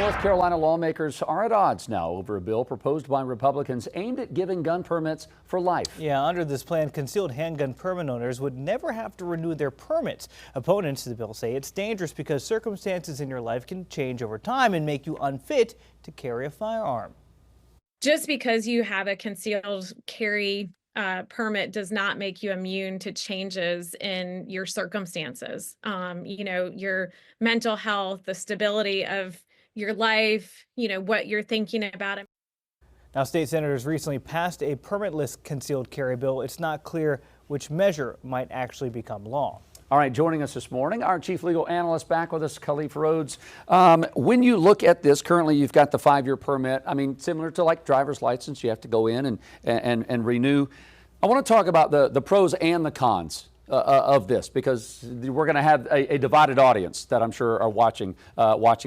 North Carolina lawmakers are at odds now over a bill proposed by Republicans aimed at giving gun permits for life. Yeah, under this plan, concealed handgun permit owners would never have to renew their permits. Opponents of the bill say it's dangerous because circumstances in your life can change over time and make you unfit to carry a firearm. Just because you have a concealed carry permit does not make you immune to changes in your circumstances. Your mental health, the stability of your life, what you're thinking about. Now, state senators recently passed a permitless concealed carry bill. It's not clear which measure might actually become law. All right, joining us this morning, our chief legal analyst back with us, Khalif Rhodes. When you look at this, currently you've got the 5-year permit. I mean, similar to like driver's license, you have to go in and renew. I want to talk about the pros and the cons of this, because we're going to have a divided audience that I'm sure are watching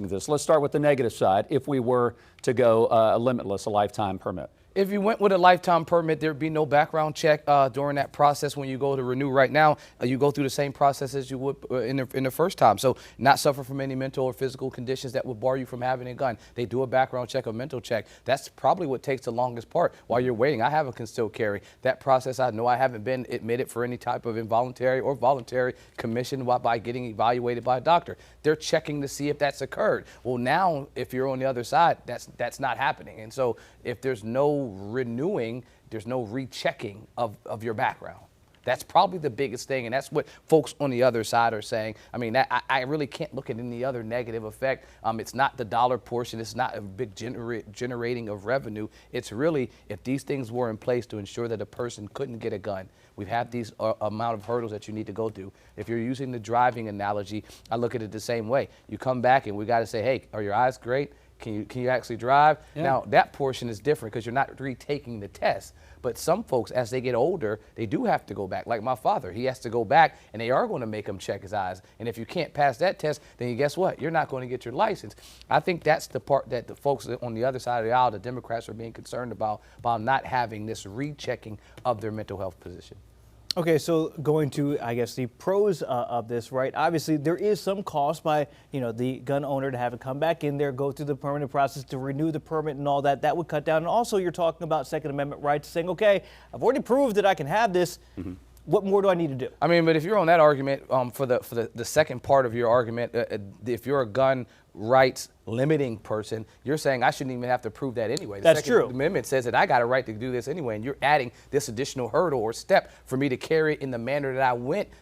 this. Let's start with the negative side. If we were to go a limitless, a lifetime permit. If you went with a lifetime permit, there'd be no background check during that process. When you go to renew right now, you go through the same process as you would in the first time. So not suffer from any mental or physical conditions that would bar you from having a gun. They do a background check, a mental check. That's probably what takes the longest part. While you're waiting, I have a concealed carry. That process, I know I haven't been admitted for any type of involuntary or voluntary commission by getting evaluated by a doctor. They're checking to see if that's occurred. Well, now, if you're on the other side, that's not happening. And so if there's no renewing, there's no rechecking of your background. That's probably the biggest thing, and that's what folks on the other side are saying. I mean, I really can't look at any other negative effect. It's not the dollar portion. It's not a big generating of revenue. It's really, if these things were in place to ensure that a person couldn't get a gun, we have these amount of hurdles that you need to go through. If you're using the driving analogy, I look at it the same way. You come back and we got to say, hey, are your eyes great? Can you actually drive? Yeah. Now, that portion is different because you're not retaking the test. But some folks, as they get older, they do have to go back. Like my father, he has to go back, and they are going to make him check his eyes. And if you can't pass that test, then guess what? You're not going to get your license. I think that's the part that the folks on the other side of the aisle, the Democrats, are being concerned about not having this rechecking of their mental health position. Okay, so going to, I guess, the pros of this, right? Obviously, there is some cost by, the gun owner to have it come back in there, go through the permanent process to renew the permit and all that. That would cut down. And also, you're talking about Second Amendment rights, saying, okay, I've already proved that I can have this. Mm-hmm. What more do I need to do? I mean, but if you're on that argument, for the second part of your argument, if you're a gun rights limiting person, you're saying I shouldn't even have to prove that anyway. That's true. The Second Amendment says that I got a right to do this anyway, and you're adding this additional hurdle or step for me to carry it in the manner that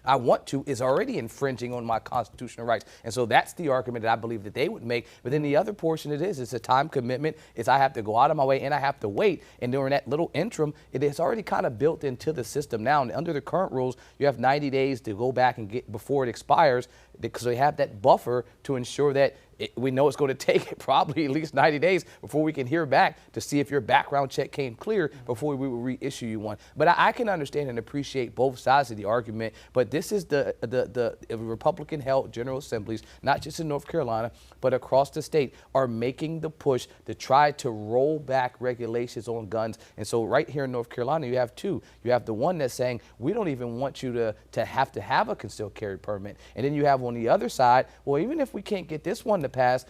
I want to is already infringing on my constitutional rights. And so that's the argument that I believe that they would make. But then the other portion it's a time commitment. It's I have to go out of my way and I have to wait. And during that little interim, it is already kind of built into the system now. And under the current rules, you have 90 days to go back and get before it expires, because they have that buffer to ensure that we know it's going to take probably at least 90 days before we can hear back to see if your background check came clear before we will reissue you one. But I can understand and appreciate both sides of the argument. But this is the Republican-held General Assemblies, not just in North Carolina, but across the state, are making the push to try to roll back regulations on guns. And so right here in North Carolina, you have two. You have the one that's saying, we don't even want you to have a concealed carry permit. And then you have on the other side, well, even if we can't get this one to pass,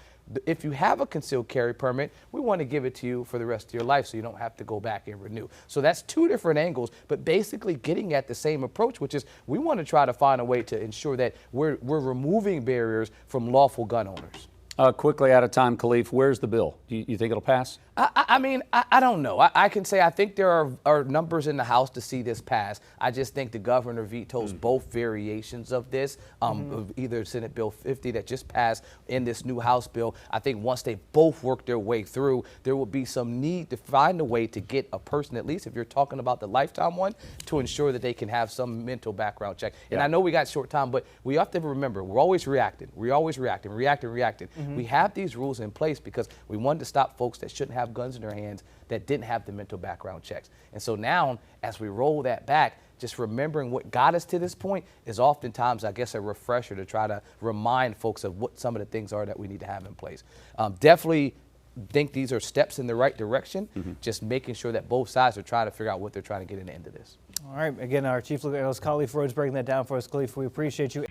if you have a concealed carry permit, we want to give it to you for the rest of your life so you don't have to go back and renew. So that's two different angles, but basically getting at the same approach, which is we want to try to find a way to ensure that we're removing barriers from lawful gun owners. Quickly out of time, Khalif, where's the bill? You think it'll pass? I mean, I don't know. I can say I think there are numbers in the House to see this pass. I just think the governor vetoes both variations of this, of either Senate Bill 50 that just passed in this new House bill. I think once they both work their way through, there will be some need to find a way to get a person, at least if you're talking about the lifetime one, to ensure that they can have some mental background check. And I know we got short time, but we have to remember, we're always reacting. We're always reacting. We have these rules in place because we wanted to stop folks that shouldn't have guns in their hands that didn't have the mental background checks. And so now, as we roll that back, just remembering what got us to this point is oftentimes, I guess, a refresher to try to remind folks of what some of the things are that we need to have in place. Definitely think these are steps in the right direction, just making sure that both sides are trying to figure out what they're trying to get in the end of this. All right. Again, our Chief Legal Analyst Khalif Rhodes breaking that down for us. Khalif, we appreciate you.